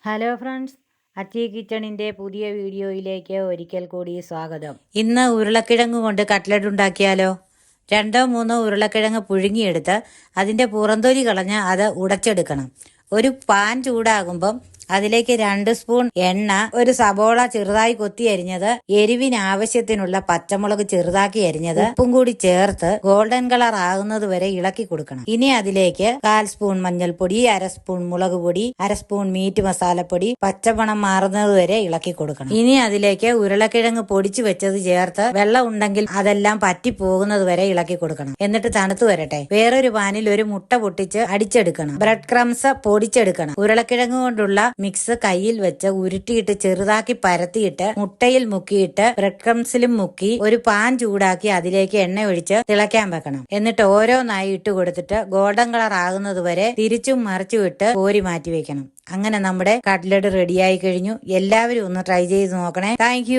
Hello friends, അച്ചി കിച്ചണിൻ്റെ പുതിയ വീഡിയോയിലേക്ക് ഒരിക്കൽ കൂടി സ്വാഗതം. ഇന്ന് ഉരുളക്കിഴങ്ങ് കൊണ്ട് കട്ട്ലറ്റ് ഉണ്ടാക്കിയാലോ? 2-3 ഉരുളക്കിഴങ്ങ് പുഴുങ്ങിയെടുത്ത് അതിൻ്റെ പുറന്തൊലി കളഞ്ഞ് അത് ഉടച്ചെടുക്കണം. ഒരു പാൻ ചൂടാകുമ്പം അതിലേക്ക് 2 സ്പൂൺ എണ്ണ, ഒരു സബോള ചെറുതായി കൊത്തി അരിഞ്ഞത്, എരിവിന് ആവശ്യത്തിനുള്ള പച്ചമുളക് ചെറുതാക്കി അരിഞ്ഞത്, ഉപ്പും കൂടി ചേർത്ത് ഗോൾഡൻ കളർ ആകുന്നത് വരെ ഇളക്കി കൊടുക്കണം. ഇനി അതിലേക്ക് 1/4 സ്പൂൺ മഞ്ഞൾപ്പൊടി, 1/2 സ്പൂൺ മുളക് പൊടി, 1/2 സ്പൂൺ മീറ്റ് മസാലപ്പൊടി, പച്ചമണം മാറുന്നത് വരെ ഇളക്കി കൊടുക്കണം. ഇനി അതിലേക്ക് ഉരുളക്കിഴങ്ങ് പൊടിച്ചു വെച്ചത് ചേർത്ത് വെള്ളം ഉണ്ടെങ്കിൽ അതെല്ലാം പറ്റി പോകുന്നത് വരെ ഇളക്കി കൊടുക്കണം. എന്നിട്ട് തണുത്തു വരട്ടെ. വേറൊരു പാനിൽ ഒരു മുട്ട പൊട്ടിച്ച് അടിച്ചെടുക്കണം. ബ്രെഡ് ക്രംസ് പൊടിച്ചെടുക്കണം. ഉരുളക്കിഴങ്ങ് കൊണ്ടുള്ള മിക്സ് കയ്യിൽ വെച്ച് ഉരുട്ടിയിട്ട് ചെറുതാക്കി പരത്തിയിട്ട് മുട്ടയിൽ മുക്കിയിട്ട് ബ്രെഡ് ക്രംസിലും മുക്കി ഒരു പാൻ ചൂടാക്കി അതിലേക്ക് എണ്ണ ഒഴിച്ച് തിളയ്ക്കാൻ വെക്കണം. എന്നിട്ട് ഓരോന്നായി ഇട്ട് കൊടുത്തിട്ട് ഗോൾഡൻ കളർ ആകുന്നത് വരെ തിരിച്ചും മറിച്ചും ഇട്ട് കോരി മാറ്റി വെക്കണം. അങ്ങനെ നമ്മുടെ കട്ട്ലറ്റ് റെഡിയായി കഴിഞ്ഞു. എല്ലാവരും ഒന്ന് ട്രൈ ചെയ്ത് നോക്കണേ. താങ്ക്